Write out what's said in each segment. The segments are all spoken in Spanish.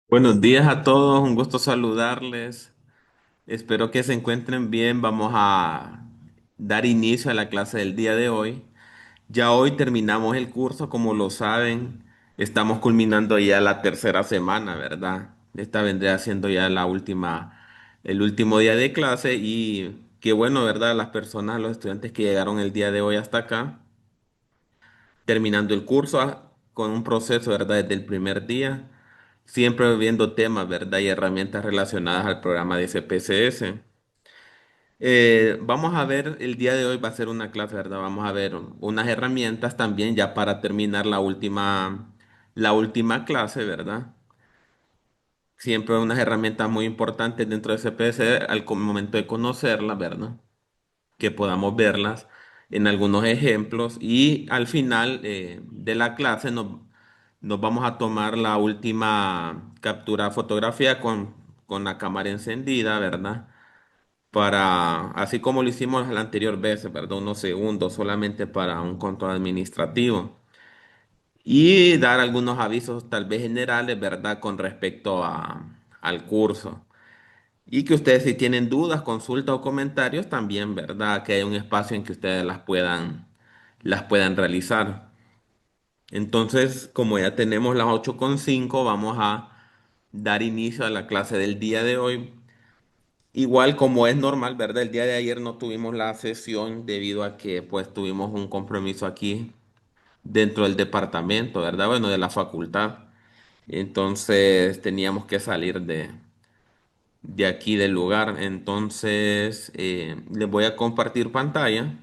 Buenos días a todos, un gusto saludarles. Espero que se encuentren bien. Vamos a dar inicio a la clase del día de hoy. Ya hoy terminamos el curso, como lo saben, estamos culminando ya la tercera semana, ¿verdad? Esta vendría siendo ya el último día de clase y qué bueno, ¿verdad? Las personas, los estudiantes que llegaron el día de hoy hasta acá, terminando el curso con un proceso, ¿verdad? Desde el primer día, siempre viendo temas, ¿verdad? Y herramientas relacionadas al programa de CPCS. Vamos a ver, el día de hoy va a ser una clase, ¿verdad? Vamos a ver unas herramientas también ya para terminar la última clase, ¿verdad? Siempre unas herramientas muy importantes dentro de CPC momento de conocerlas, ¿verdad? Que podamos verlas en algunos ejemplos y al final de la clase nos vamos a tomar la última captura fotografía con la cámara encendida, ¿verdad? Así como lo hicimos la anterior vez, ¿verdad? Unos segundos solamente para un control administrativo y dar algunos avisos tal vez generales, ¿verdad? Con respecto al curso. Y que ustedes si tienen dudas, consultas o comentarios también, ¿verdad? Que haya un espacio en que ustedes las puedan realizar. Entonces, como ya tenemos las 8:05, vamos a dar inicio a la clase del día de hoy. Igual como es normal, ¿verdad? El día de ayer no tuvimos la sesión debido a que pues tuvimos un compromiso aquí dentro del departamento, ¿verdad? Bueno, de la facultad. Entonces teníamos que salir de aquí del lugar. Entonces, les voy a compartir pantalla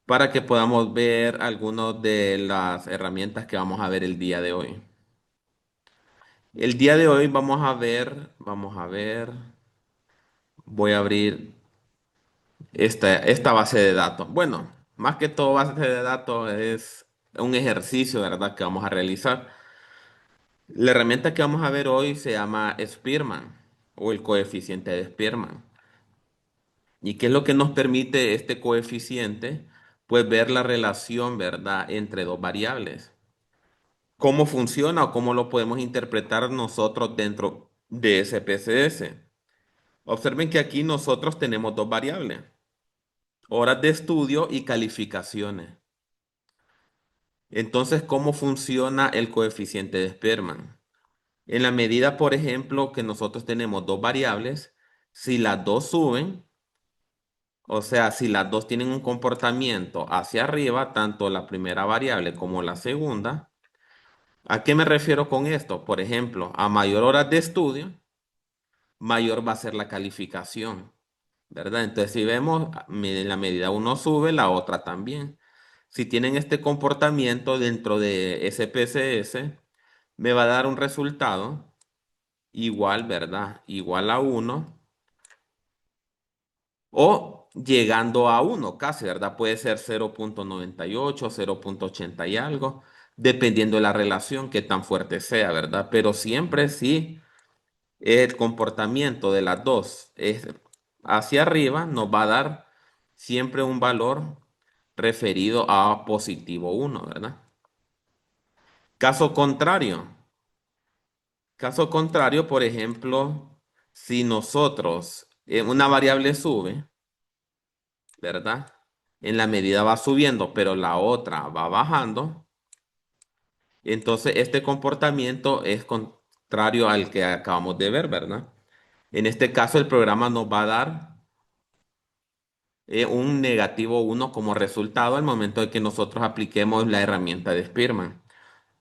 para que podamos ver algunas de las herramientas que vamos a ver el día de hoy. El día de hoy vamos a ver, voy a abrir esta base de datos. Bueno, más que todo base de datos es un ejercicio, ¿verdad? Que vamos a realizar. La herramienta que vamos a ver hoy se llama Spearman o el coeficiente de Spearman. ¿Y qué es lo que nos permite este coeficiente? Pues ver la relación, ¿verdad?, entre dos variables. ¿Cómo funciona o cómo lo podemos interpretar nosotros dentro de SPSS? Observen que aquí nosotros tenemos dos variables, horas de estudio y calificaciones. Entonces, ¿cómo funciona el coeficiente de Spearman? En la medida, por ejemplo, que nosotros tenemos dos variables, si las dos suben, o sea, si las dos tienen un comportamiento hacia arriba, tanto la primera variable como la segunda, ¿a qué me refiero con esto? Por ejemplo, a mayor horas de estudio, mayor va a ser la calificación, ¿verdad? Entonces, si vemos, en la medida uno sube, la otra también. Si tienen este comportamiento dentro de SPSS, me va a dar un resultado igual, ¿verdad? Igual a uno o llegando a uno casi, ¿verdad? Puede ser 0,98, 0,80 y algo, dependiendo de la relación que tan fuerte sea, ¿verdad? Pero siempre sí el comportamiento de las dos es hacia arriba, nos va a dar siempre un valor referido a positivo uno, ¿verdad? Caso contrario, caso contrario, por ejemplo, si nosotros una variable sube, ¿verdad? En la medida va subiendo, pero la otra va bajando. Entonces, este comportamiento es contrario al que acabamos de ver, ¿verdad? En este caso, el programa nos va a dar un negativo uno como resultado al momento de que nosotros apliquemos la herramienta de Spearman.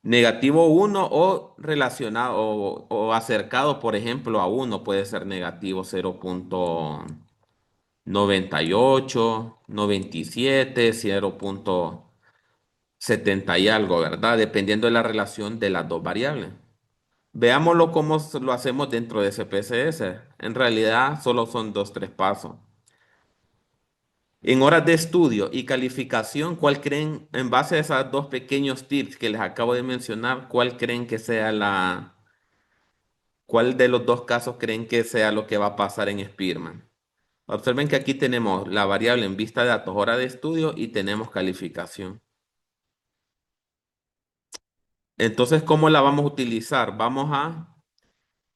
Negativo uno o relacionado o acercado, por ejemplo, a uno puede ser negativo 0,98, 97, 0,70 y algo, ¿verdad? Dependiendo de la relación de las dos variables. Veámoslo cómo lo hacemos dentro de SPSS. En realidad solo son dos, tres pasos. En horas de estudio y calificación, ¿cuál creen, en base a esos dos pequeños tips que les acabo de mencionar, cuál creen que sea cuál de los dos casos creen que sea lo que va a pasar en Spearman? Observen que aquí tenemos la variable en vista de datos, hora de estudio y tenemos calificación. Entonces, ¿cómo la vamos a utilizar? Vamos a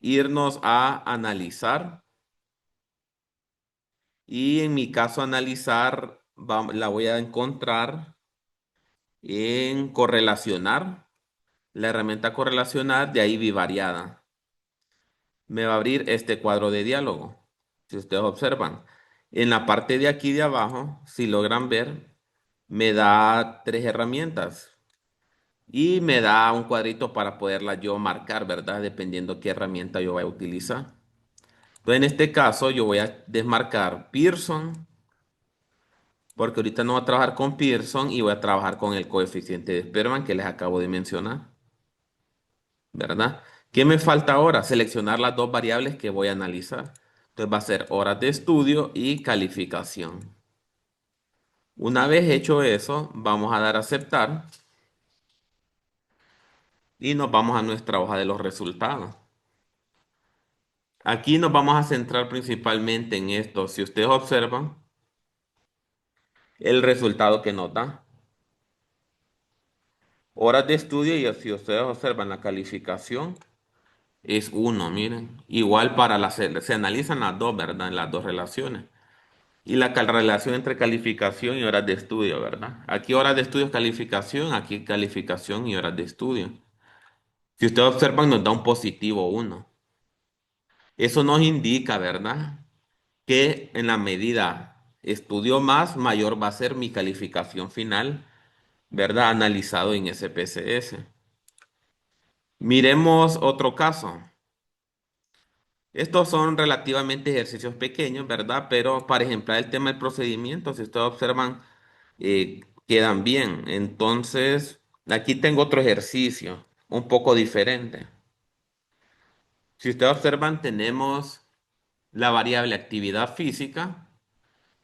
irnos a analizar y en mi caso analizar la voy a encontrar en correlacionar, la herramienta correlacionar, de ahí bivariada. Me va a abrir este cuadro de diálogo. Si ustedes observan, en la parte de aquí de abajo, si logran ver, me da tres herramientas y me da un cuadrito para poderla yo marcar, ¿verdad? Dependiendo qué herramienta yo vaya a utilizar. Entonces, en este caso, yo voy a desmarcar Pearson, porque ahorita no voy a trabajar con Pearson y voy a trabajar con el coeficiente de Spearman que les acabo de mencionar, ¿verdad? ¿Qué me falta ahora? Seleccionar las dos variables que voy a analizar. Entonces va a ser horas de estudio y calificación. Una vez hecho eso, vamos a dar a aceptar y nos vamos a nuestra hoja de los resultados. Aquí nos vamos a centrar principalmente en esto. Si ustedes observan el resultado que nos da. Horas de estudio y si ustedes observan la calificación es uno, miren. Igual para se analizan las dos, ¿verdad? En las dos relaciones. Y la relación entre calificación y horas de estudio, ¿verdad? Aquí horas de estudio es calificación, aquí calificación y horas de estudio. Si ustedes observan, nos da un positivo uno. Eso nos indica, ¿verdad? Que en la medida estudio más, mayor va a ser mi calificación final, ¿verdad? Analizado en SPSS. Miremos otro caso. Estos son relativamente ejercicios pequeños, ¿verdad? Pero para ejemplar el tema del procedimiento, si ustedes observan, quedan bien. Entonces, aquí tengo otro ejercicio, un poco diferente. Si ustedes observan, tenemos la variable actividad física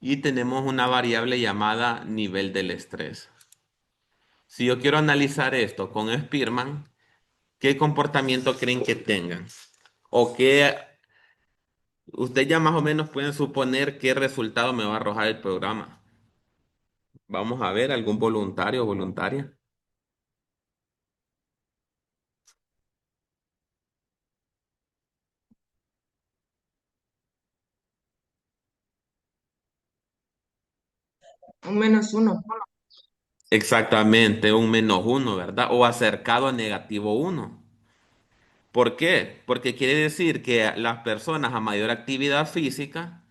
y tenemos una variable llamada nivel del estrés. Si yo quiero analizar esto con Spearman, ¿qué comportamiento creen que tengan? O qué, ustedes ya más o menos pueden suponer qué resultado me va a arrojar el programa. Vamos a ver, algún voluntario o voluntaria. Un -1. Exactamente, un -1, ¿verdad? O acercado a -1. ¿Por qué? Porque quiere decir que las personas a mayor actividad física,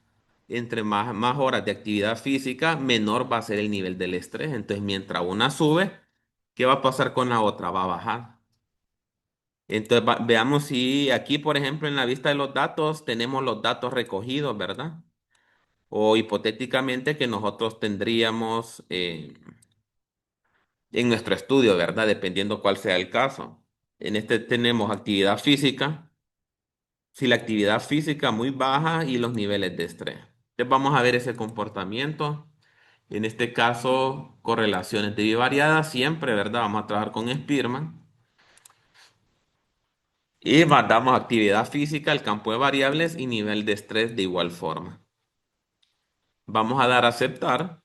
entre más horas de actividad física, menor va a ser el nivel del estrés. Entonces, mientras una sube, ¿qué va a pasar con la otra? Va a bajar. Entonces, veamos si aquí, por ejemplo, en la vista de los datos, tenemos los datos recogidos, ¿verdad? O hipotéticamente que nosotros tendríamos en nuestro estudio, ¿verdad? Dependiendo cuál sea el caso. En este tenemos actividad física, si la actividad física muy baja y los niveles de estrés. Entonces vamos a ver ese comportamiento. En este caso, correlaciones de bivariadas, siempre, ¿verdad? Vamos a trabajar con Spearman. Y mandamos actividad física, el campo de variables y nivel de estrés de igual forma. Vamos a dar a aceptar.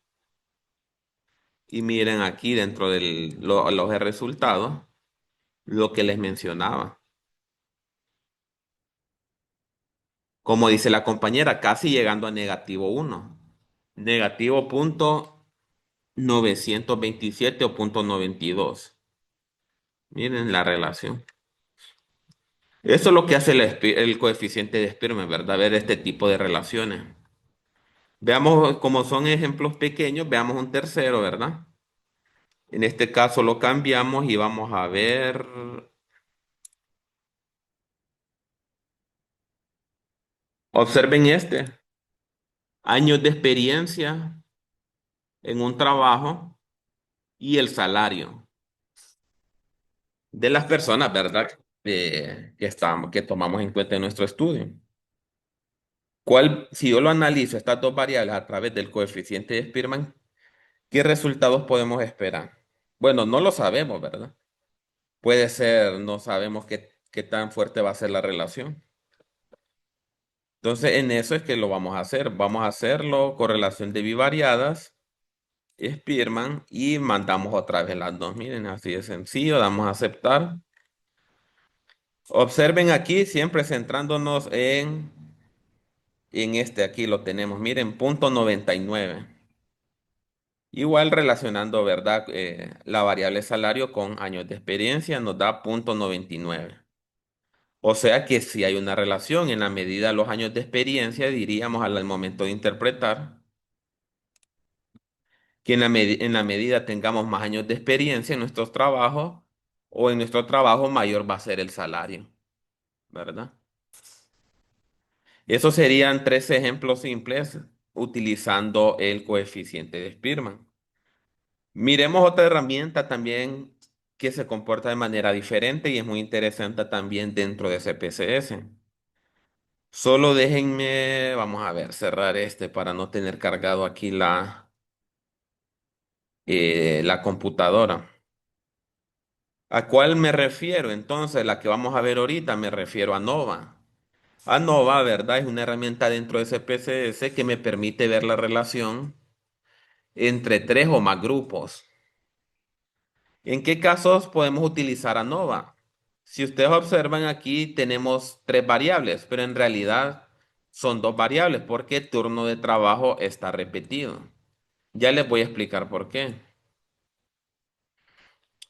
Y miren aquí dentro de los resultados lo que les mencionaba. Como dice la compañera, casi llegando a -1. Negativo punto 927 o punto 92. Miren la relación. Eso es lo que hace el coeficiente de Spearman, ¿verdad? Ver este tipo de relaciones. Veamos, como son ejemplos pequeños, veamos un tercero, ¿verdad? En este caso lo cambiamos y vamos a ver, observen este, años de experiencia en un trabajo y el salario de las personas, ¿verdad? Que tomamos en cuenta en nuestro estudio. Si yo lo analizo, estas dos variables a través del coeficiente de Spearman, ¿qué resultados podemos esperar? Bueno, no lo sabemos, ¿verdad? Puede ser, no sabemos qué tan fuerte va a ser la relación. Entonces, en eso es que lo vamos a hacer. Vamos a hacerlo correlación de bivariadas Spearman y mandamos otra vez las dos. Miren, así de sencillo, damos a aceptar. Observen aquí, siempre centrándonos en este, aquí lo tenemos. Miren, punto 99. Igual relacionando, ¿verdad? La variable salario con años de experiencia nos da punto 99. O sea que si hay una relación en la medida de los años de experiencia, diríamos al momento de interpretar que en la medida tengamos más años de experiencia en nuestros trabajos o en nuestro trabajo, mayor va a ser el salario, ¿verdad? Esos serían tres ejemplos simples utilizando el coeficiente de Spearman. Miremos otra herramienta también que se comporta de manera diferente y es muy interesante también dentro de CPCS. Solo déjenme, vamos a ver, cerrar este para no tener cargado aquí la computadora. ¿A cuál me refiero? Entonces, la que vamos a ver ahorita, me refiero a Nova. A Nova, ¿verdad? Es una herramienta dentro de CPCS que me permite ver la relación entre tres o más grupos. ¿En qué casos podemos utilizar ANOVA? Si ustedes observan aquí tenemos tres variables, pero en realidad son dos variables porque el turno de trabajo está repetido. Ya les voy a explicar por qué.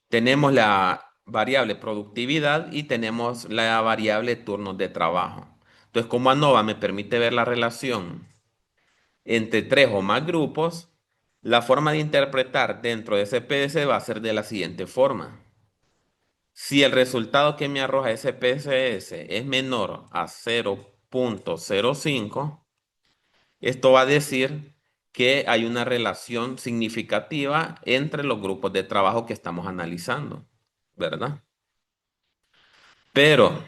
Tenemos la variable productividad y tenemos la variable turnos de trabajo. Entonces, como ANOVA me permite ver la relación entre tres o más grupos, la forma de interpretar dentro de ese PS va a ser de la siguiente forma. Si el resultado que me arroja ese PCS es menor a 0,05, esto va a decir que hay una relación significativa entre los grupos de trabajo que estamos analizando, ¿verdad? Pero,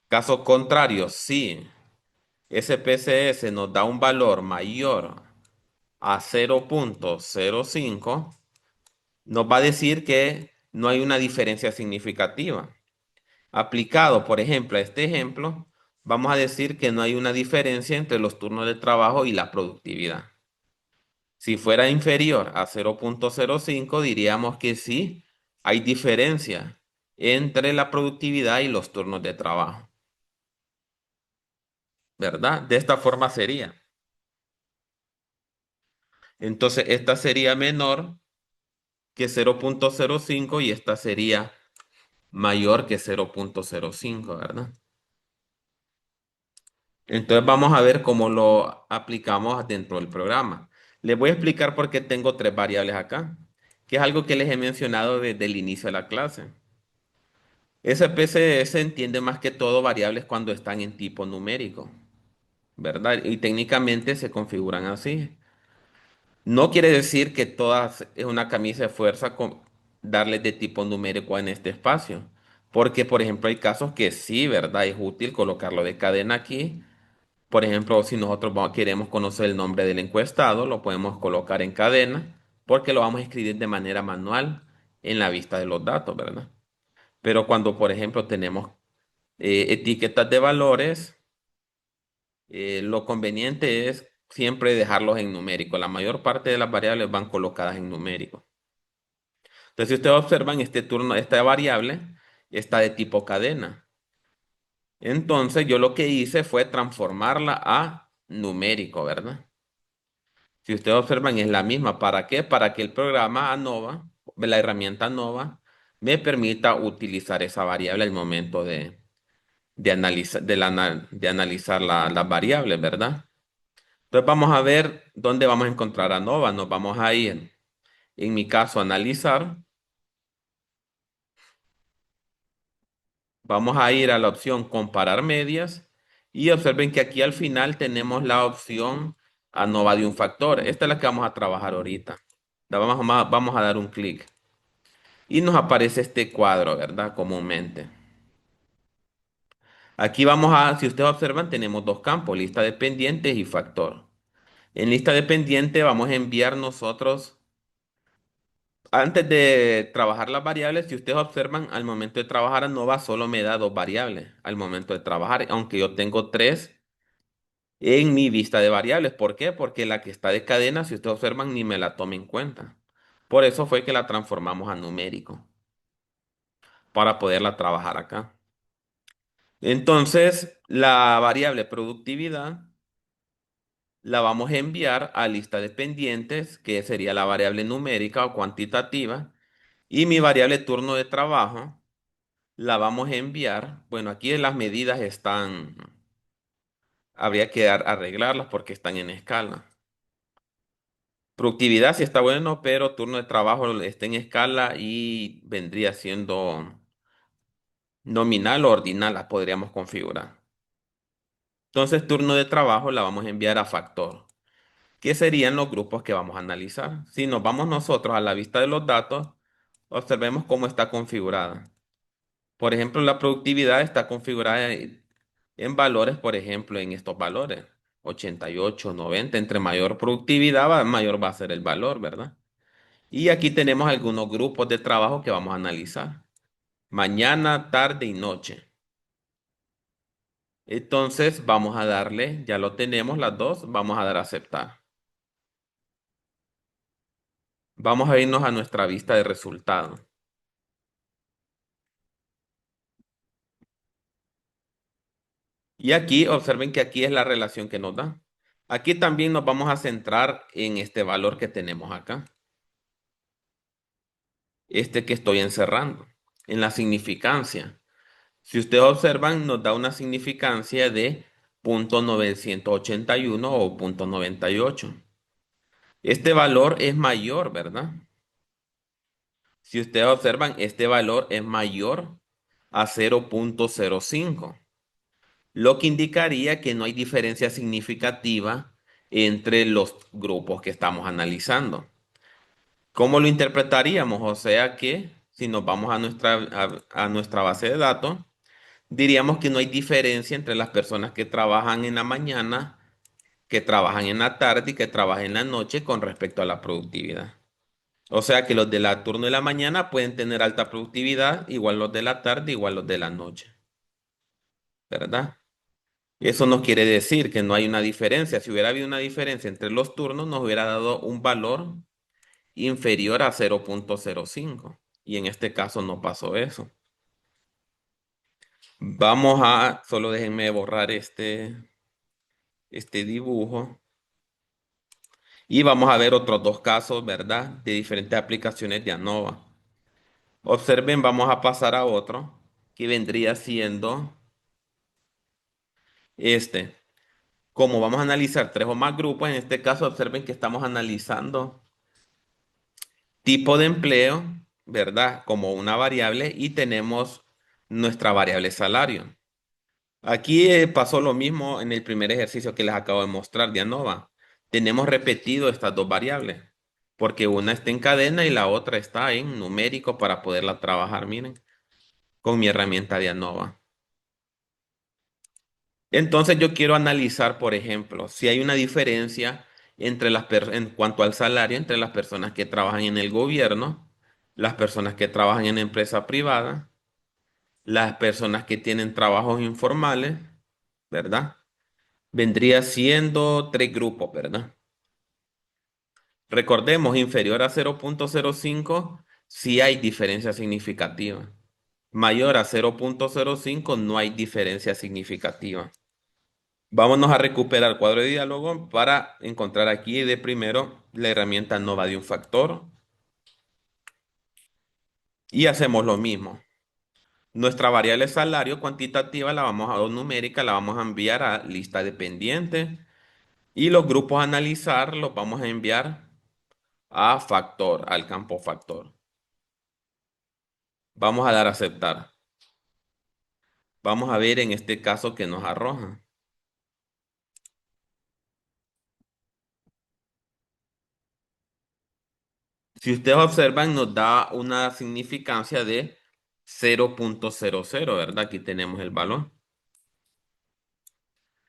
caso contrario, si ese PCS nos da un valor mayor a 0,05, nos va a decir que no hay una diferencia significativa. Aplicado, por ejemplo, a este ejemplo, vamos a decir que no hay una diferencia entre los turnos de trabajo y la productividad. Si fuera inferior a 0,05, diríamos que sí hay diferencia entre la productividad y los turnos de trabajo, ¿verdad? De esta forma sería. Entonces, esta sería menor que 0,05 y esta sería mayor que 0,05, ¿verdad? Entonces vamos a ver cómo lo aplicamos dentro del programa. Les voy a explicar por qué tengo tres variables acá, que es algo que les he mencionado desde el inicio de la clase. SPSS entiende más que todo variables cuando están en tipo numérico, ¿verdad? Y técnicamente se configuran así. No quiere decir que todas es una camisa de fuerza con darles de tipo numérico en este espacio, porque por ejemplo hay casos que sí, ¿verdad? Es útil colocarlo de cadena aquí. Por ejemplo, si nosotros queremos conocer el nombre del encuestado, lo podemos colocar en cadena porque lo vamos a escribir de manera manual en la vista de los datos, ¿verdad? Pero cuando, por ejemplo, tenemos etiquetas de valores, lo conveniente es siempre dejarlos en numérico. La mayor parte de las variables van colocadas en numérico. Entonces, si ustedes observan, este turno, esta variable está de tipo cadena. Entonces, yo lo que hice fue transformarla a numérico, ¿verdad? Si ustedes observan, es la misma. ¿Para qué? Para que el programa ANOVA, la herramienta ANOVA, me permita utilizar esa variable al momento de analizar las variables, ¿verdad? Entonces vamos a ver dónde vamos a encontrar ANOVA. Nos vamos a ir, en mi caso, a analizar. Vamos a ir a la opción comparar medias y observen que aquí al final tenemos la opción ANOVA de un factor. Esta es la que vamos a trabajar ahorita. Vamos a dar un clic. Y nos aparece este cuadro, ¿verdad? Comúnmente. Aquí si ustedes observan, tenemos dos campos, lista de pendientes y factor. En lista de pendiente vamos a enviar nosotros, antes de trabajar las variables, si ustedes observan, al momento de trabajar ANOVA solo me da dos variables al momento de trabajar, aunque yo tengo tres en mi vista de variables. ¿Por qué? Porque la que está de cadena, si ustedes observan, ni me la tome en cuenta. Por eso fue que la transformamos a numérico, para poderla trabajar acá. Entonces, la variable productividad la vamos a enviar a lista de pendientes, que sería la variable numérica o cuantitativa, y mi variable turno de trabajo la vamos a enviar. Bueno, aquí las medidas están, habría que arreglarlas porque están en escala. Productividad sí está bueno, pero turno de trabajo está en escala y vendría siendo nominal o ordinal, la podríamos configurar. Entonces, turno de trabajo la vamos a enviar a factor, que serían los grupos que vamos a analizar. Si nos vamos nosotros a la vista de los datos, observemos cómo está configurada. Por ejemplo, la productividad está configurada en valores, por ejemplo, en estos valores, 88, 90. Entre mayor productividad, mayor va a ser el valor, ¿verdad? Y aquí tenemos algunos grupos de trabajo que vamos a analizar. Mañana, tarde y noche. Entonces, vamos a darle, ya lo tenemos las dos, vamos a dar a aceptar. Vamos a irnos a nuestra vista de resultados. Y aquí, observen que aquí es la relación que nos da. Aquí también nos vamos a centrar en este valor que tenemos acá, este que estoy encerrando, en la significancia. Si ustedes observan, nos da una significancia de 0,981 o 0,98. Este valor es mayor, ¿verdad? Si ustedes observan, este valor es mayor a 0,05, lo que indicaría que no hay diferencia significativa entre los grupos que estamos analizando. ¿Cómo lo interpretaríamos? O sea que si nos vamos a nuestra base de datos, diríamos que no hay diferencia entre las personas que trabajan en la mañana, que trabajan en la tarde y que trabajan en la noche con respecto a la productividad. O sea que los de la turno de la mañana pueden tener alta productividad, igual los de la tarde, igual los de la noche, ¿verdad? Eso no quiere decir que no hay una diferencia. Si hubiera habido una diferencia entre los turnos, nos hubiera dado un valor inferior a 0,05. Y en este caso no pasó eso. Solo déjenme borrar este dibujo. Y vamos a ver otros dos casos, ¿verdad? De diferentes aplicaciones de ANOVA. Observen, vamos a pasar a otro que vendría siendo este. Como vamos a analizar tres o más grupos, en este caso observen que estamos analizando tipo de empleo, ¿verdad? Como una variable y tenemos nuestra variable salario. Aquí pasó lo mismo en el primer ejercicio que les acabo de mostrar de ANOVA. Tenemos repetido estas dos variables, porque una está en cadena y la otra está en numérico para poderla trabajar, miren, con mi herramienta de ANOVA. Entonces yo quiero analizar, por ejemplo, si hay una diferencia en cuanto al salario entre las personas que trabajan en el gobierno, las personas que trabajan en empresa privada, las personas que tienen trabajos informales, ¿verdad? Vendría siendo tres grupos, ¿verdad? Recordemos, inferior a 0,05 sí hay diferencia significativa. Mayor a 0,05 no hay diferencia significativa. Vámonos a recuperar cuadro de diálogo para encontrar aquí de primero la herramienta nova de un factor y hacemos lo mismo. Nuestra variable salario cuantitativa o numérica la vamos a enviar a lista de pendientes y los grupos a analizar los vamos a enviar a factor, al campo factor. Vamos a dar a aceptar. Vamos a ver en este caso que nos arroja. Si ustedes observan, nos da una significancia de 0,00, ¿verdad? Aquí tenemos el valor.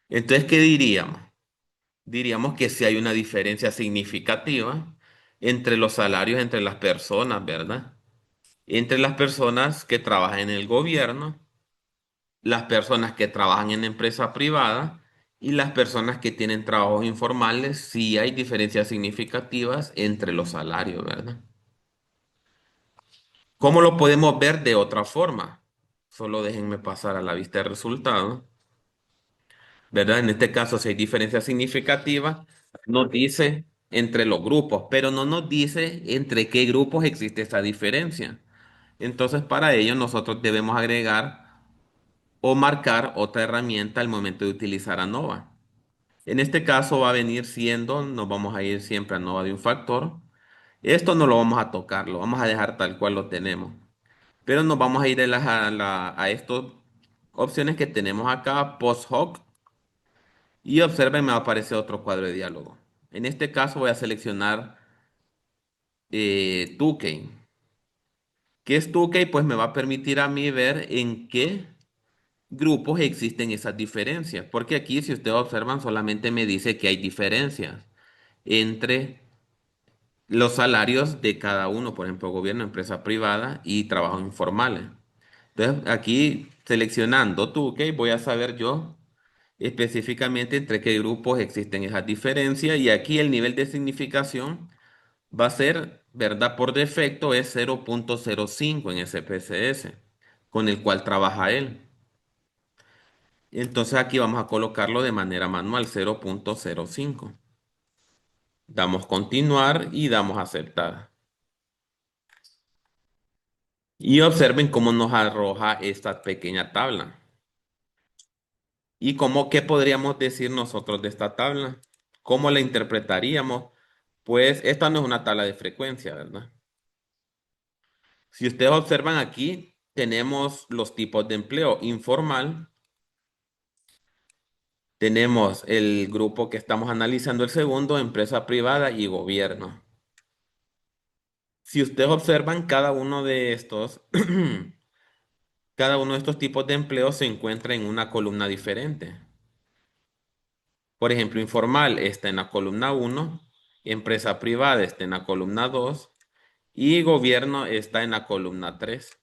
Entonces, ¿qué diríamos? Diríamos que si hay una diferencia significativa entre los salarios entre las personas, ¿verdad? Entre las personas que trabajan en el gobierno, las personas que trabajan en empresa privada Y las personas que tienen trabajos informales, sí hay diferencias significativas entre los salarios, ¿verdad? ¿Cómo lo podemos ver de otra forma? Solo déjenme pasar a la vista de resultados, ¿verdad? En este caso, si hay diferencias significativas, nos dice entre los grupos, pero no nos dice entre qué grupos existe esa diferencia. Entonces, para ello, nosotros debemos agregar o marcar otra herramienta al momento de utilizar ANOVA. En este caso va a venir siendo, nos vamos a ir siempre a ANOVA de un factor. Esto no lo vamos a tocar, lo vamos a dejar tal cual lo tenemos. Pero nos vamos a ir a estas opciones que tenemos acá, post hoc, y observen, me va a aparecer otro cuadro de diálogo. En este caso voy a seleccionar Tukey. ¿Qué es Tukey? Pues me va a permitir a mí ver en qué grupos existen esas diferencias. Porque aquí, si ustedes observan, solamente me dice que hay diferencias entre los salarios de cada uno, por ejemplo, gobierno, empresa privada y trabajos informales. Entonces, aquí seleccionando Tukey, voy a saber yo específicamente entre qué grupos existen esas diferencias y aquí el nivel de significación va a ser, ¿verdad? Por defecto es 0.05 en SPSS, con el cual trabaja él. Entonces aquí vamos a colocarlo de manera manual, 0.05. Damos continuar y damos aceptar. Y observen cómo nos arroja esta pequeña tabla. ¿Y cómo, qué podríamos decir nosotros de esta tabla? ¿Cómo la interpretaríamos? Pues esta no es una tabla de frecuencia, ¿verdad? Si ustedes observan aquí, tenemos los tipos de empleo informal, tenemos el grupo que estamos analizando, el segundo, empresa privada y gobierno. Si ustedes observan, cada uno de estos tipos de empleo se encuentra en una columna diferente. Por ejemplo, informal está en la columna uno, empresa privada está en la columna 2 y gobierno está en la columna 3.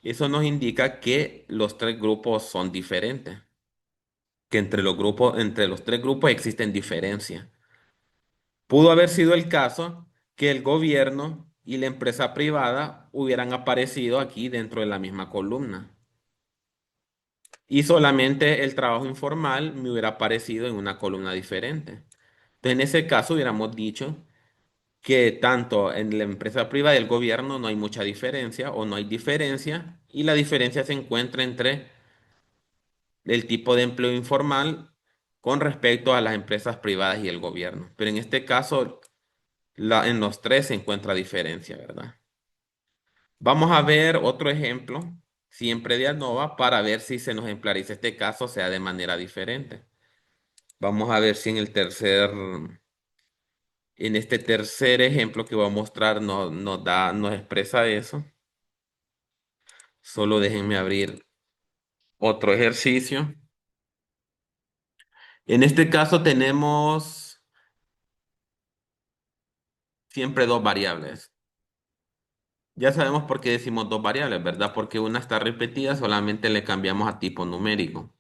Eso nos indica que los tres grupos son diferentes, que entre los tres grupos existen diferencias. Pudo haber sido el caso que el gobierno y la empresa privada hubieran aparecido aquí dentro de la misma columna y solamente el trabajo informal me hubiera aparecido en una columna diferente. Entonces, en ese caso hubiéramos dicho que tanto en la empresa privada y el gobierno no hay mucha diferencia o no hay diferencia y la diferencia se encuentra entre el tipo de empleo informal con respecto a las empresas privadas y el gobierno. Pero en este caso, en los tres se encuentra diferencia, ¿verdad? Vamos a ver otro ejemplo, siempre de ANOVA, para ver si se nos ejemplariza este caso, sea de manera diferente. Vamos a ver si en este tercer ejemplo que voy a mostrar nos expresa eso. Solo déjenme abrir otro ejercicio. En este caso tenemos siempre dos variables. Ya sabemos por qué decimos dos variables, ¿verdad? Porque una está repetida, solamente le cambiamos a tipo numérico,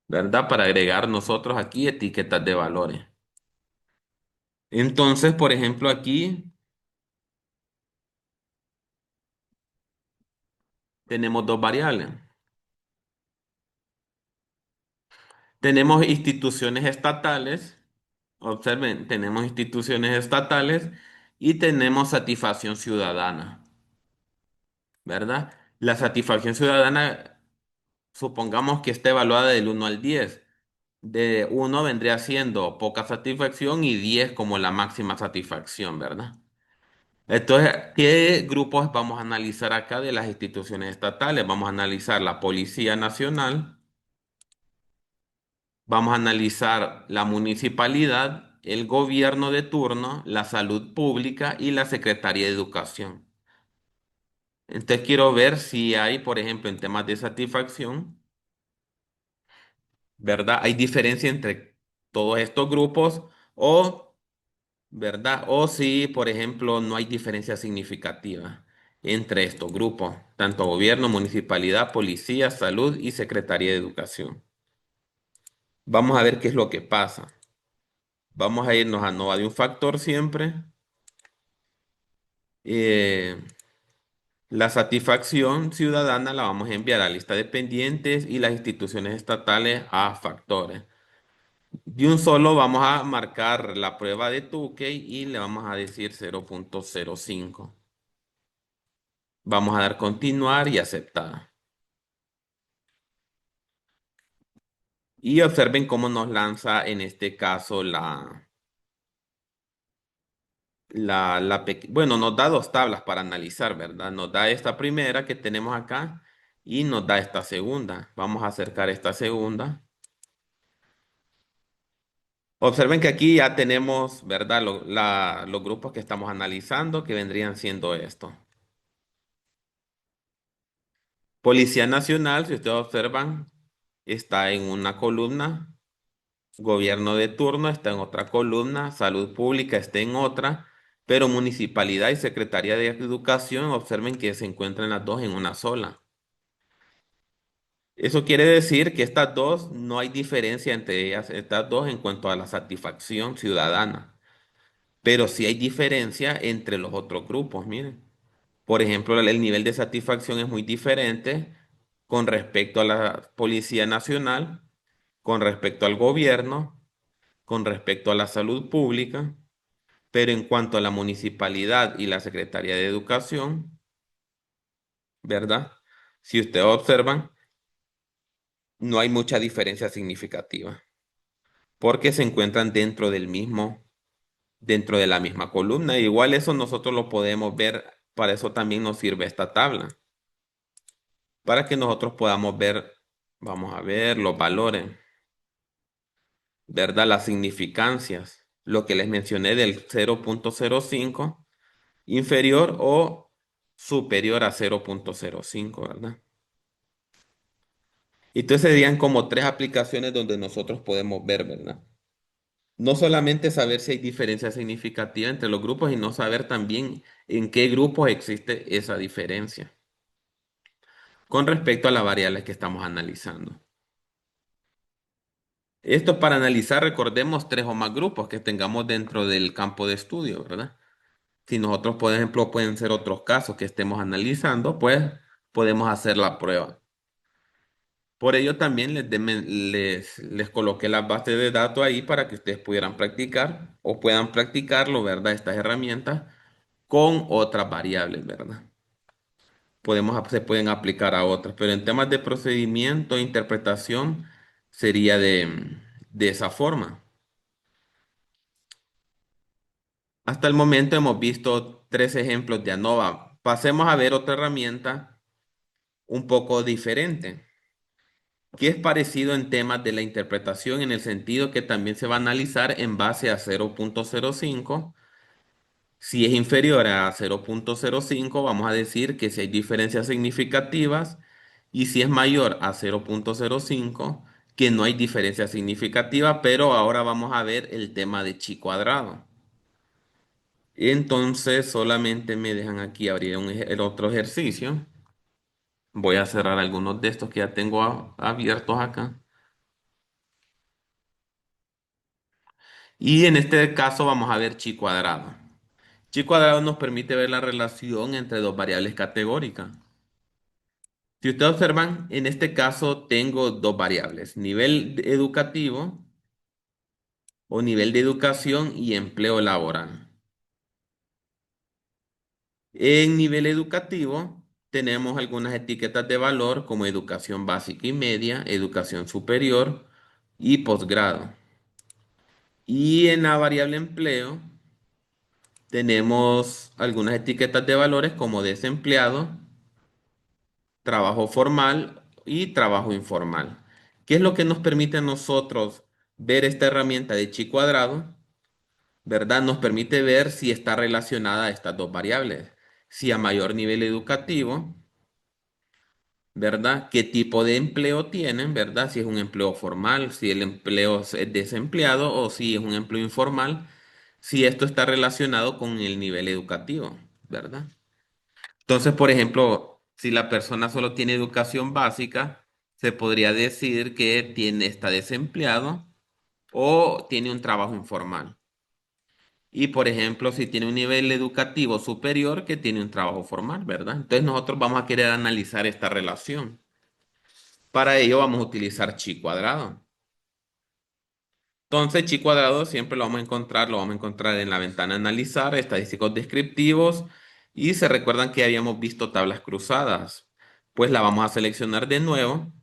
¿verdad? Para agregar nosotros aquí etiquetas de valores. Entonces, por ejemplo, aquí tenemos dos variables. Tenemos instituciones estatales, observen, tenemos instituciones estatales y tenemos satisfacción ciudadana, ¿verdad? La satisfacción ciudadana, supongamos que está evaluada del 1 al 10. De uno vendría siendo poca satisfacción y 10 como la máxima satisfacción, ¿verdad? Entonces, ¿qué grupos vamos a analizar acá de las instituciones estatales? Vamos a analizar la Policía Nacional, vamos a analizar la municipalidad, el gobierno de turno, la salud pública y la Secretaría de Educación. Entonces, quiero ver si hay, por ejemplo, en temas de satisfacción, ¿verdad? Hay diferencia entre todos estos grupos o ¿verdad? O si, por ejemplo, no hay diferencia significativa entre estos grupos, tanto gobierno, municipalidad, policía, salud y Secretaría de Educación. Vamos a ver qué es lo que pasa. Vamos a irnos a no de un factor siempre. Eh, la satisfacción ciudadana la vamos a enviar a lista de pendientes y las instituciones estatales a factores. De un solo vamos a marcar la prueba de Tukey y le vamos a decir 0.05. Vamos a dar continuar y aceptar. Y observen cómo nos lanza en este caso bueno, nos da dos tablas para analizar, ¿verdad? Nos da esta primera que tenemos acá y nos da esta segunda. Vamos a acercar esta segunda. Observen que aquí ya tenemos, ¿verdad? Los grupos que estamos analizando que vendrían siendo esto. Policía Nacional, si ustedes observan, está en una columna. Gobierno de turno está en otra columna, salud pública está en otra, pero municipalidad y secretaría de educación, observen que se encuentran las dos en una sola. Eso quiere decir que estas dos no hay diferencia entre ellas, estas dos en cuanto a la satisfacción ciudadana, pero sí hay diferencia entre los otros grupos, miren. Por ejemplo, el nivel de satisfacción es muy diferente con respecto a la Policía Nacional, con respecto al gobierno, con respecto a la salud pública. Pero en cuanto a la municipalidad y la Secretaría de Educación, ¿verdad? Si ustedes observan, no hay mucha diferencia significativa, porque se encuentran dentro de la misma columna. Igual eso nosotros lo podemos ver, para eso también nos sirve esta tabla, para que nosotros podamos ver, vamos a ver los valores, ¿verdad? Las significancias, lo que les mencioné del 0.05 inferior o superior a 0.05, ¿verdad? Entonces serían como tres aplicaciones donde nosotros podemos ver, ¿verdad? No solamente saber si hay diferencia significativa entre los grupos, sino saber también en qué grupos existe esa diferencia con respecto a las variables que estamos analizando. Esto para analizar, recordemos tres o más grupos que tengamos dentro del campo de estudio, ¿verdad? Si nosotros, por ejemplo, pueden ser otros casos que estemos analizando, pues podemos hacer la prueba. Por ello también les coloqué las bases de datos ahí para que ustedes pudieran practicar o puedan practicarlo, ¿verdad? Estas herramientas con otras variables, ¿verdad? Se pueden aplicar a otras, pero en temas de procedimiento e interpretación sería de esa forma. Hasta el momento hemos visto tres ejemplos de ANOVA. Pasemos a ver otra herramienta un poco diferente, que es parecido en temas de la interpretación en el sentido que también se va a analizar en base a 0.05. Si es inferior a 0.05, vamos a decir que si hay diferencias significativas y si es mayor a 0.05, que no hay diferencia significativa, pero ahora vamos a ver el tema de chi cuadrado. Entonces solamente me dejan aquí abrir el otro ejercicio. Voy a cerrar algunos de estos que ya tengo abiertos acá. Y en este caso vamos a ver chi cuadrado. Chi cuadrado nos permite ver la relación entre dos variables categóricas. Si ustedes observan, en este caso tengo dos variables, educativo o nivel de educación y empleo laboral. En nivel educativo tenemos algunas etiquetas de valor como educación básica y media, educación superior y posgrado. Y en la variable empleo tenemos algunas etiquetas de valores como desempleado, trabajo formal y trabajo informal. ¿Qué es lo que nos permite a nosotros ver esta herramienta de chi cuadrado? ¿Verdad? Nos permite ver si está relacionada a estas dos variables. Si a mayor nivel educativo, ¿verdad? ¿Qué tipo de empleo tienen? ¿Verdad? Si es un empleo formal, si el empleo es desempleado o si es un empleo informal, si esto está relacionado con el nivel educativo, ¿verdad? Entonces, por ejemplo, si la persona solo tiene educación básica, se podría decir que está desempleado o tiene un trabajo informal. Y por ejemplo, si tiene un nivel educativo superior que tiene un trabajo formal, ¿verdad? Entonces nosotros vamos a querer analizar esta relación. Para ello vamos a utilizar chi cuadrado. Entonces, chi cuadrado siempre lo vamos a encontrar en la ventana analizar, estadísticos descriptivos, y se recuerdan que habíamos visto tablas cruzadas. Pues la vamos a seleccionar de nuevo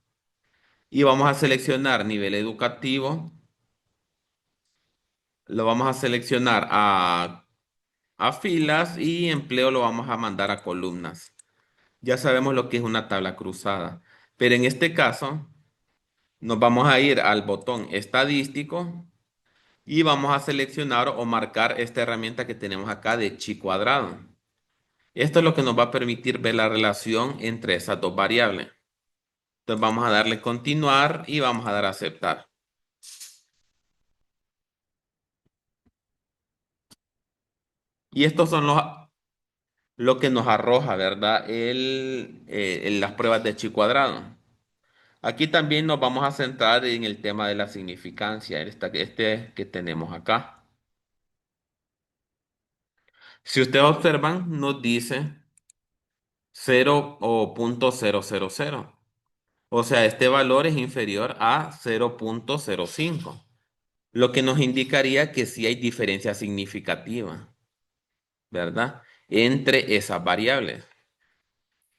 y vamos a seleccionar nivel educativo, lo vamos a seleccionar a filas y empleo lo vamos a mandar a columnas. Ya sabemos lo que es una tabla cruzada, pero en este caso nos vamos a ir al botón estadístico y vamos a seleccionar o marcar esta herramienta que tenemos acá de chi cuadrado. Esto es lo que nos va a permitir ver la relación entre esas dos variables. Entonces vamos a darle continuar y vamos a dar a aceptar. Y estos son lo que nos arroja, ¿verdad? Las pruebas de chi cuadrado. Aquí también nos vamos a centrar en el tema de la significancia, este que tenemos acá. Si ustedes observan, nos dice 0 o 0.000. O sea, este valor es inferior a 0.05, lo que nos indicaría que sí hay diferencia significativa, ¿verdad? Entre esas variables.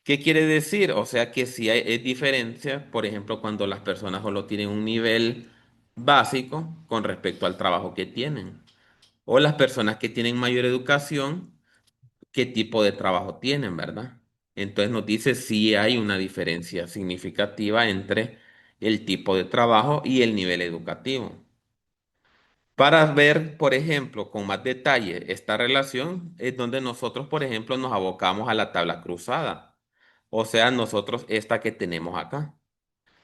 ¿Qué quiere decir? O sea, que sí hay diferencia, por ejemplo, cuando las personas solo tienen un nivel básico con respecto al trabajo que tienen. O las personas que tienen mayor educación, qué tipo de trabajo tienen, ¿verdad? Entonces nos dice si hay una diferencia significativa entre el tipo de trabajo y el nivel educativo. Para ver, por ejemplo, con más detalle esta relación, es donde nosotros, por ejemplo, nos abocamos a la tabla cruzada. O sea, nosotros esta que tenemos acá.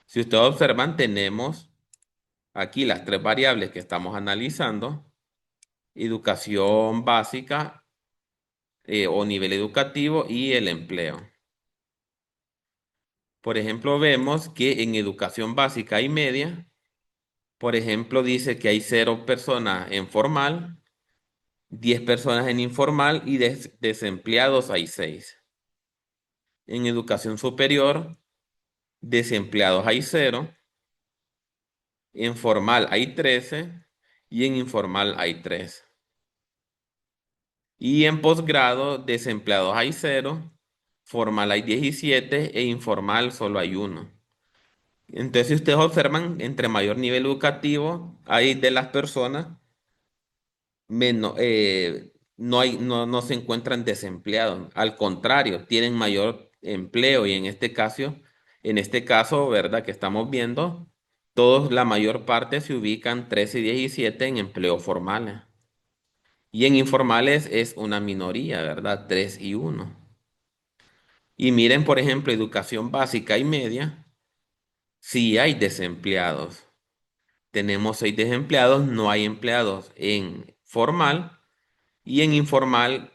Si ustedes observan, tenemos aquí las tres variables que estamos analizando: educación básica, o nivel educativo, y el empleo. Por ejemplo, vemos que en educación básica y media, por ejemplo, dice que hay 0 personas en formal, 10 personas en informal y desempleados hay 6. En educación superior, desempleados hay 0, en formal hay 13 y en informal hay 3. Y en posgrado, desempleados hay 0, formal hay 17 e informal solo hay 1. Entonces, si ustedes observan, entre mayor nivel educativo hay de las personas, no se encuentran desempleados. Al contrario, tienen mayor empleo y en este caso, ¿verdad? Que estamos viendo, todos, la mayor parte se ubican 13 y 17 en empleos formales. Y en informales es una minoría, ¿verdad? 3 y 1. Y miren, por ejemplo, educación básica y media, sí hay desempleados. Tenemos 6 desempleados, no hay empleados en formal, y en informal.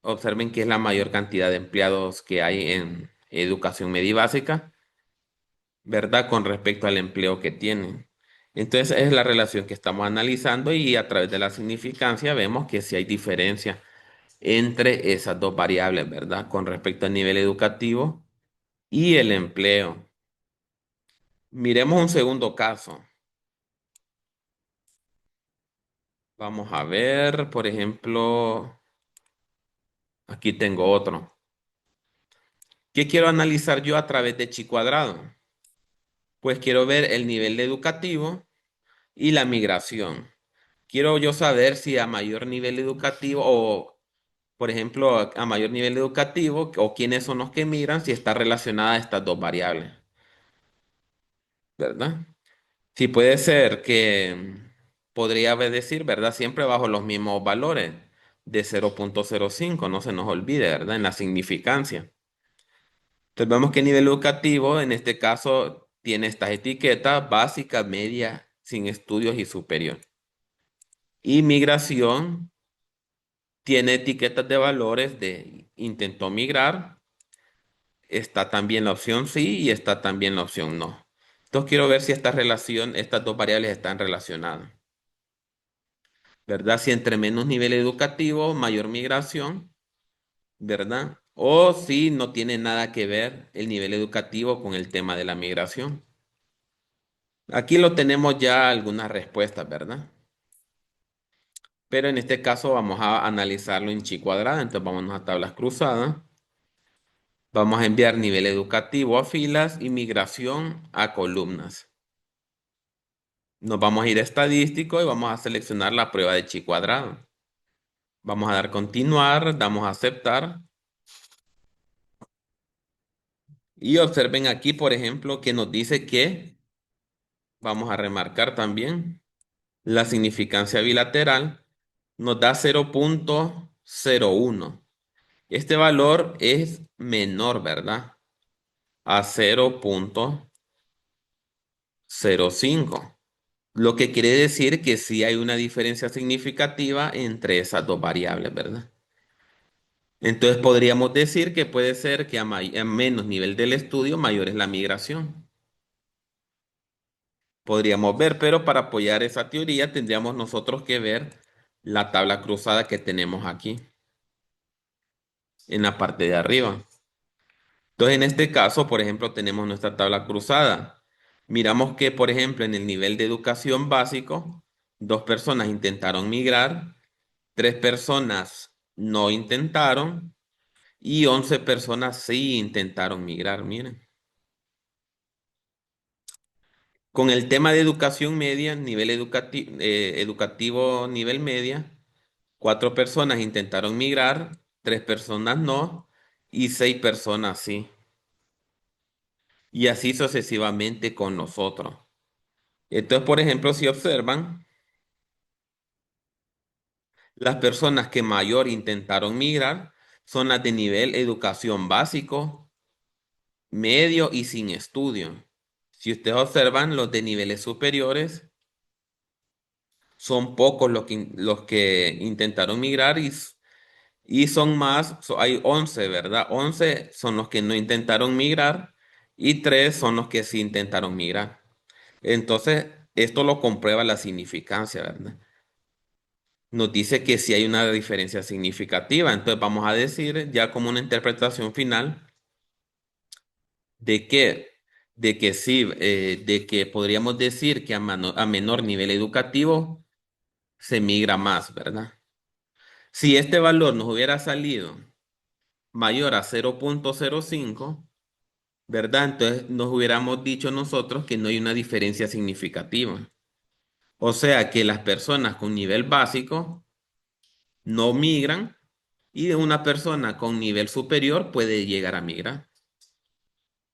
Observen que es la mayor cantidad de empleados que hay en educación media y básica, ¿verdad? Con respecto al empleo que tienen. Entonces es la relación que estamos analizando y a través de la significancia vemos que sí hay diferencia entre esas dos variables, ¿verdad? Con respecto al nivel educativo y el empleo. Miremos un segundo caso. Vamos a ver, por ejemplo, aquí tengo otro. ¿Qué quiero analizar yo a través de chi cuadrado? Pues quiero ver el nivel educativo y la migración. Quiero yo saber si a mayor nivel educativo o, por ejemplo, a mayor nivel educativo o quiénes son los que migran, si está relacionada estas dos variables, ¿verdad? Sí, puede ser que podría decir, ¿verdad? Siempre bajo los mismos valores de 0.05, no se nos olvide, ¿verdad? En la significancia. Entonces vemos que nivel educativo en este caso tiene estas etiquetas: básica, media, sin estudios y superior. Y migración tiene etiquetas de valores de intentó migrar, está también la opción sí y está también la opción no. Entonces quiero ver si esta relación, estas dos variables están relacionadas, ¿verdad? Si entre menos nivel educativo, mayor migración, ¿verdad? O si no tiene nada que ver el nivel educativo con el tema de la migración. Aquí lo tenemos ya algunas respuestas, ¿verdad? Pero en este caso vamos a analizarlo en chi cuadrada, entonces vámonos a tablas cruzadas. Vamos a enviar nivel educativo a filas y migración a columnas. Nos vamos a ir a estadístico y vamos a seleccionar la prueba de chi cuadrado. Vamos a dar continuar, damos a aceptar. Y observen aquí, por ejemplo, que nos dice que, vamos a remarcar también, la significancia bilateral nos da 0,01. Este valor es menor, ¿verdad? A 0,05. Lo que quiere decir que sí hay una diferencia significativa entre esas dos variables, ¿verdad? Entonces podríamos decir que puede ser que a menos nivel del estudio, mayor es la migración. Podríamos ver, pero para apoyar esa teoría tendríamos nosotros que ver la tabla cruzada que tenemos aquí, en la parte de arriba. Entonces, en este caso, por ejemplo, tenemos nuestra tabla cruzada. Miramos que, por ejemplo, en el nivel de educación básico, 2 personas intentaron migrar, 3 personas no intentaron y 11 personas sí intentaron migrar. Miren, con el tema de educación media, nivel educativo nivel media, 4 personas intentaron migrar, 3 personas no y 6 personas sí. Y así sucesivamente con nosotros. Entonces, por ejemplo, si observan, las personas que mayor intentaron migrar son las de nivel educación básico, medio y sin estudio. Si ustedes observan, los de niveles superiores son pocos los que intentaron migrar y son más, hay 11, ¿verdad? 11 son los que no intentaron migrar y 3 son los que sí intentaron migrar. Entonces, esto lo comprueba la significancia, ¿verdad? Nos dice que sí hay una diferencia significativa. Entonces vamos a decir ya como una interpretación final de que, de que sí, de que podríamos decir que a menor nivel educativo se migra más, ¿verdad? Si este valor nos hubiera salido mayor a 0,05, ¿verdad? Entonces nos hubiéramos dicho nosotros que no hay una diferencia significativa. O sea que las personas con nivel básico no migran y una persona con nivel superior puede llegar a migrar,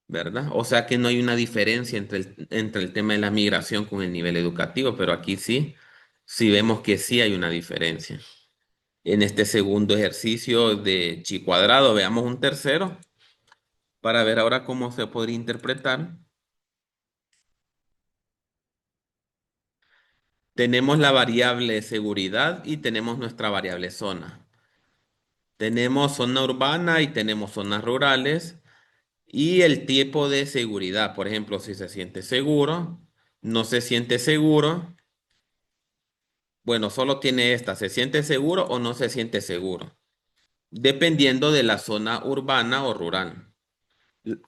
¿verdad? O sea que no hay una diferencia entre el tema de la migración con el nivel educativo, pero aquí sí, sí vemos que sí hay una diferencia. En este segundo ejercicio de chi cuadrado, veamos un tercero para ver ahora cómo se podría interpretar. Tenemos la variable seguridad y tenemos nuestra variable zona. Tenemos zona urbana y tenemos zonas rurales. Y el tipo de seguridad, por ejemplo, si se siente seguro, no se siente seguro, bueno, solo tiene esta, se siente seguro o no se siente seguro, dependiendo de la zona urbana o rural. L-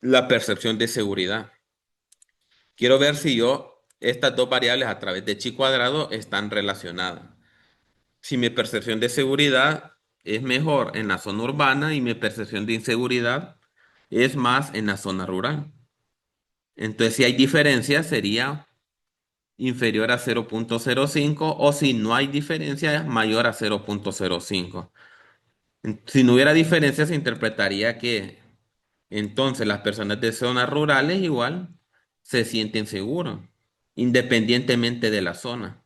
La percepción de seguridad. Quiero ver si estas dos variables a través de chi cuadrado están relacionadas. Si mi percepción de seguridad es mejor en la zona urbana y mi percepción de inseguridad es más en la zona rural. Entonces, si hay diferencia, sería inferior a 0,05 o si no hay diferencia, mayor a 0,05. Si no hubiera diferencia, se interpretaría que entonces las personas de zonas rurales igual se sienten seguros, independientemente de la zona.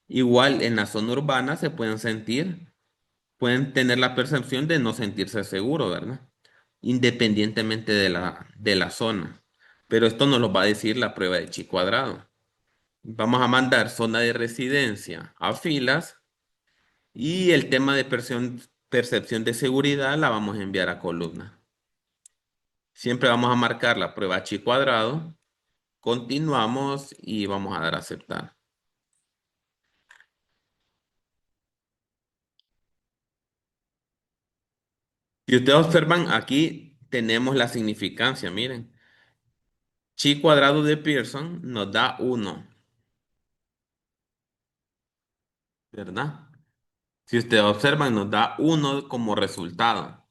Igual en la zona urbana se pueden sentir, pueden tener la percepción de no sentirse seguros, ¿verdad? Independientemente de la zona. Pero esto nos lo va a decir la prueba de chi cuadrado. Vamos a mandar zona de residencia a filas y el tema de percepción de seguridad la vamos a enviar a columna. Siempre vamos a marcar la prueba chi cuadrado Continuamos y vamos a dar a aceptar. Si ustedes observan, aquí tenemos la significancia, miren. Chi cuadrado de Pearson nos da 1, ¿verdad? Si ustedes observan, nos da 1 como resultado.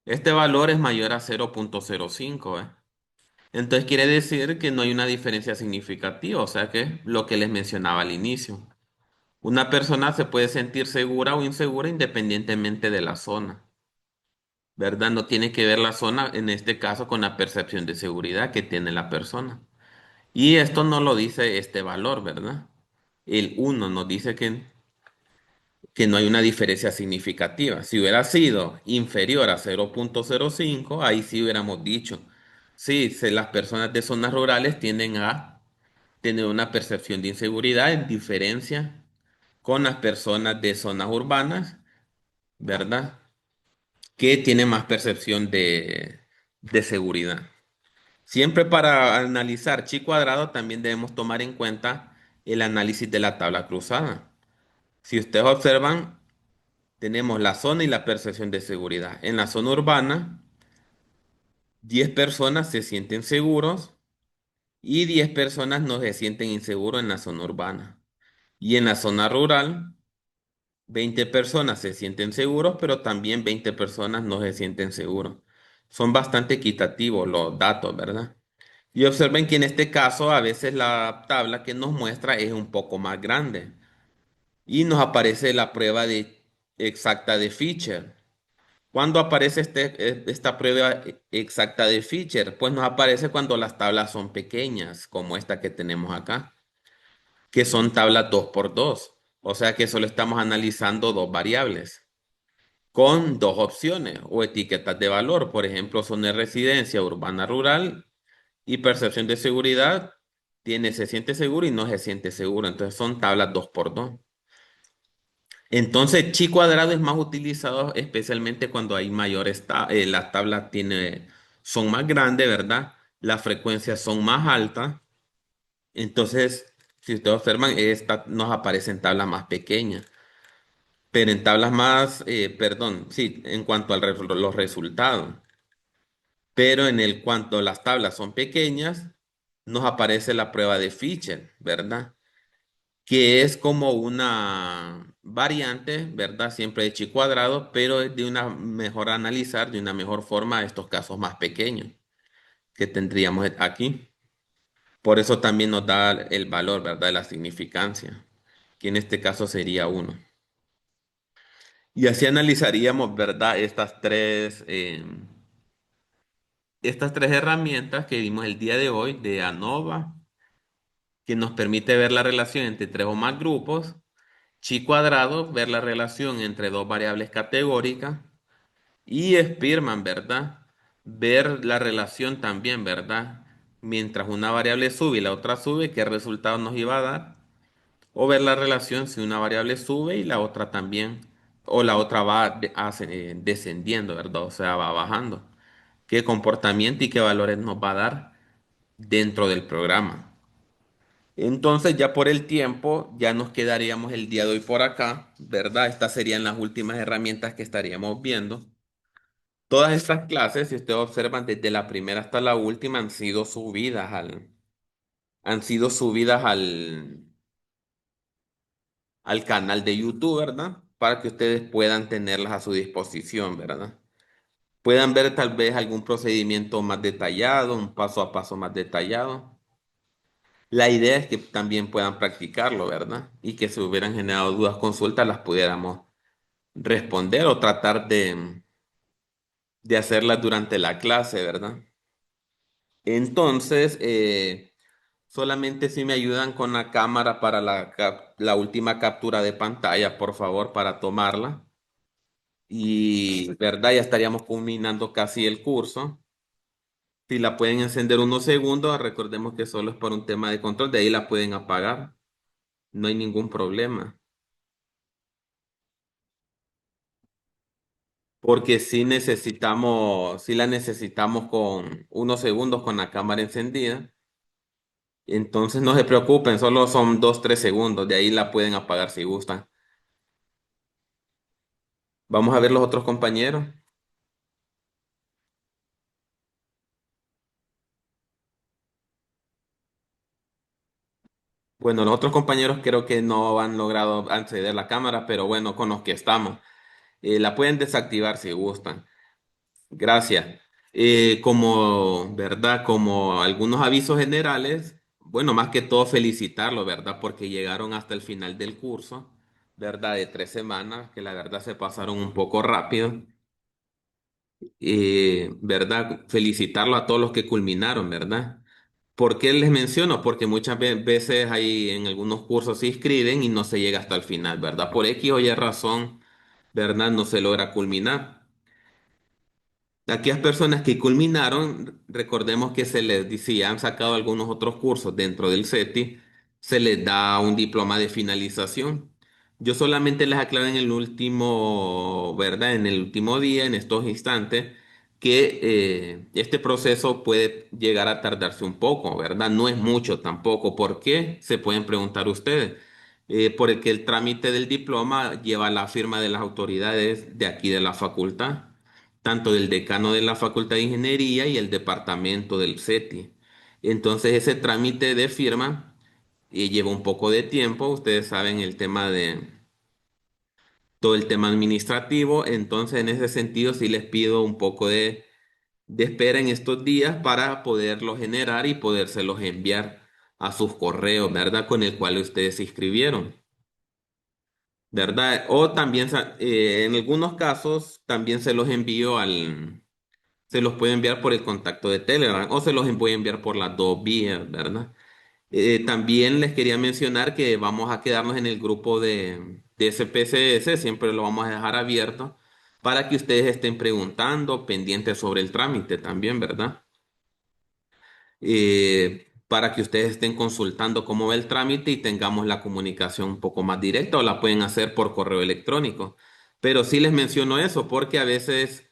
Este valor es mayor a 0,05, ¿eh? Entonces quiere decir que no hay una diferencia significativa, o sea que lo que les mencionaba al inicio. Una persona se puede sentir segura o insegura independientemente de la zona, ¿verdad? No tiene que ver la zona, en este caso, con la percepción de seguridad que tiene la persona. Y esto no lo dice este valor, ¿verdad? El 1 nos dice que no hay una diferencia significativa. Si hubiera sido inferior a 0,05, ahí sí hubiéramos dicho, sí, las personas de zonas rurales tienden a tener una percepción de inseguridad en diferencia con las personas de zonas urbanas, ¿verdad? Que tienen más percepción de seguridad. Siempre para analizar chi cuadrado también debemos tomar en cuenta el análisis de la tabla cruzada. Si ustedes observan, tenemos la zona y la percepción de seguridad. En la zona urbana, 10 personas se sienten seguros y 10 personas no se sienten inseguros en la zona urbana. Y en la zona rural, 20 personas se sienten seguros, pero también 20 personas no se sienten seguros. Son bastante equitativos los datos, ¿verdad? Y observen que en este caso a veces la tabla que nos muestra es un poco más grande y nos aparece la prueba exacta de Fisher. ¿Cuándo aparece esta prueba exacta de Fisher? Pues nos aparece cuando las tablas son pequeñas, como esta que tenemos acá, que son tablas 2 por 2. O sea que solo estamos analizando dos variables con dos opciones o etiquetas de valor. Por ejemplo, zona de residencia urbana rural y percepción de seguridad. Se siente seguro y no se siente seguro. Entonces son tablas 2 por 2. Entonces, chi cuadrado es más utilizado especialmente cuando hay las tablas son más grandes, ¿verdad? Las frecuencias son más altas. Entonces, si ustedes observan, esta nos aparece en tablas más pequeñas. Pero en tablas perdón, sí, en cuanto a los resultados. Pero cuanto las tablas son pequeñas, nos aparece la prueba de Fisher, ¿verdad? Que es como una variante, ¿verdad? Siempre de chi cuadrado, pero es de una mejor analizar, de una mejor forma estos casos más pequeños que tendríamos aquí. Por eso también nos da el valor, ¿verdad? De la significancia, que en este caso sería 1. Y así analizaríamos, ¿verdad? Estas tres herramientas que vimos el día de hoy de ANOVA, que nos permite ver la relación entre tres o más grupos. Chi cuadrado, ver la relación entre dos variables categóricas. Y Spearman, ¿verdad? Ver la relación también, ¿verdad? Mientras una variable sube y la otra sube, ¿qué resultado nos iba a dar? O ver la relación si una variable sube y la otra también, o la otra va descendiendo, ¿verdad? O sea, va bajando. ¿Qué comportamiento y qué valores nos va a dar dentro del programa? Entonces ya por el tiempo, ya nos quedaríamos el día de hoy por acá, ¿verdad? Estas serían las últimas herramientas que estaríamos viendo. Todas estas clases, si ustedes observan, desde la primera hasta la última han sido subidas al canal de YouTube, ¿verdad? Para que ustedes puedan tenerlas a su disposición, ¿verdad? Puedan ver tal vez algún procedimiento más detallado, un paso a paso más detallado. La idea es que también puedan practicarlo, ¿verdad? Y que si hubieran generado dudas, consultas, las pudiéramos responder o tratar de hacerlas durante la clase, ¿verdad? Entonces, solamente si me ayudan con la cámara para la última captura de pantalla, por favor, para tomarla. Y, ¿verdad? Ya estaríamos culminando casi el curso. Si la pueden encender unos segundos, recordemos que solo es por un tema de control, de ahí la pueden apagar. No hay ningún problema. Porque si la necesitamos con unos segundos con la cámara encendida. Entonces no se preocupen, solo son 2, 3 segundos, de ahí la pueden apagar si gustan. Vamos a ver los otros compañeros. Bueno, los otros compañeros creo que no han logrado acceder a la cámara, pero bueno, con los que estamos. La pueden desactivar si gustan. Gracias. ¿Verdad? Como algunos avisos generales, bueno, más que todo felicitarlos, ¿verdad? Porque llegaron hasta el final del curso, ¿verdad? De 3 semanas, que la verdad se pasaron un poco rápido. ¿Verdad? Felicitarlo a todos los que culminaron, ¿verdad? ¿Por qué les menciono? Porque muchas veces hay en algunos cursos se inscriben y no se llega hasta el final, ¿verdad? Por X o Y razón, ¿verdad? No se logra culminar. Aquellas personas que culminaron, recordemos que se les decía, han sacado algunos otros cursos dentro del CETI, se les da un diploma de finalización. Yo solamente les aclaro en el último, ¿verdad? En el último día, en estos instantes, que este proceso puede llegar a tardarse un poco, ¿verdad? No es mucho tampoco. ¿Por qué? Se pueden preguntar ustedes. Porque el trámite del diploma lleva la firma de las autoridades de aquí de la facultad, tanto del decano de la Facultad de Ingeniería y el departamento del CETI. Entonces ese trámite de firma lleva un poco de tiempo, ustedes saben el tema de todo el tema administrativo, entonces en ese sentido sí les pido un poco de espera en estos días para poderlo generar y podérselos enviar a sus correos, ¿verdad? Con el cual ustedes se inscribieron. ¿Verdad? O también en algunos casos también se los envío se los puede enviar por el contacto de Telegram o se los voy a enviar por las dos vías, ¿verdad? También les quería mencionar que vamos a quedarnos en el grupo de SPSS, siempre lo vamos a dejar abierto para que ustedes estén preguntando, pendientes sobre el trámite también, ¿verdad? Para que ustedes estén consultando cómo va el trámite y tengamos la comunicación un poco más directa o la pueden hacer por correo electrónico. Pero sí les menciono eso porque a veces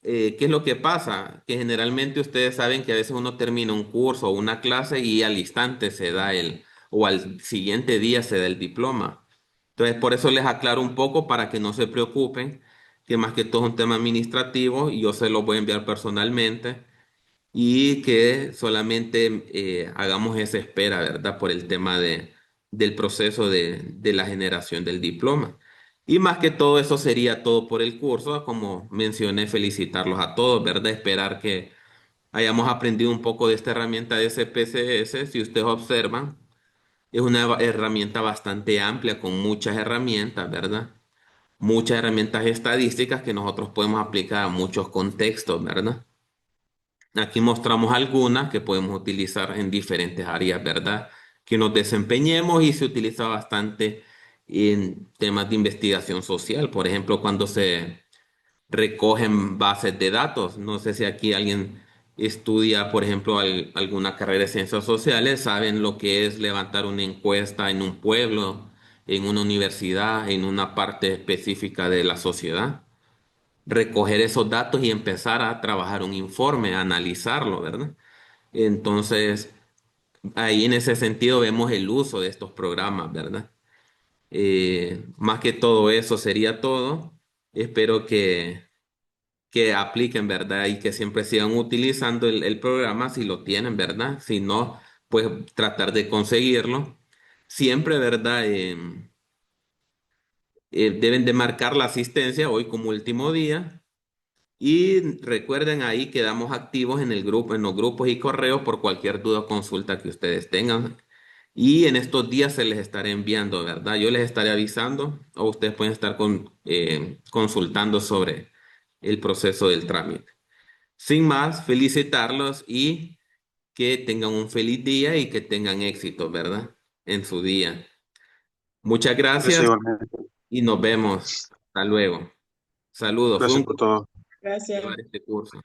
¿qué es lo que pasa? Que generalmente ustedes saben que a veces uno termina un curso o una clase y al instante se da o al siguiente día se da el diploma. Entonces, por eso les aclaro un poco para que no se preocupen, que más que todo es un tema administrativo y yo se lo voy a enviar personalmente y que solamente hagamos esa espera, ¿verdad? Por el tema del proceso de la generación del diploma. Y más que todo eso sería todo por el curso, como mencioné, felicitarlos a todos, ¿verdad? Esperar que hayamos aprendido un poco de esta herramienta de SPSS. Si ustedes observan, es una herramienta bastante amplia con muchas herramientas, ¿verdad? Muchas herramientas estadísticas que nosotros podemos aplicar a muchos contextos, ¿verdad? Aquí mostramos algunas que podemos utilizar en diferentes áreas, ¿verdad? Que nos desempeñemos y se utiliza bastante en temas de investigación social. Por ejemplo, cuando se recogen bases de datos. No sé si aquí alguien estudia, por ejemplo, alguna carrera de ciencias sociales, saben lo que es levantar una encuesta en un pueblo, en una universidad, en una parte específica de la sociedad, recoger esos datos y empezar a trabajar un informe, a analizarlo, ¿verdad? Entonces, ahí en ese sentido vemos el uso de estos programas, ¿verdad? Más que todo eso sería todo. Espero que apliquen, ¿verdad? Y que siempre sigan utilizando el programa si lo tienen, ¿verdad? Si no, pues tratar de conseguirlo. Siempre, ¿verdad? Deben de marcar la asistencia hoy como último día. Y recuerden ahí quedamos activos en el grupo, en los grupos y correos por cualquier duda o consulta que ustedes tengan. Y en estos días se les estaré enviando, ¿verdad? Yo les estaré avisando o ustedes pueden estar consultando sobre el proceso del trámite. Sin más, felicitarlos y que tengan un feliz día y que tengan éxito, ¿verdad? En su día. Muchas Gracias gracias igualmente. y nos vemos. Hasta luego. Saludos. Fue Gracias un por gusto todo. Gracias. llevar este curso.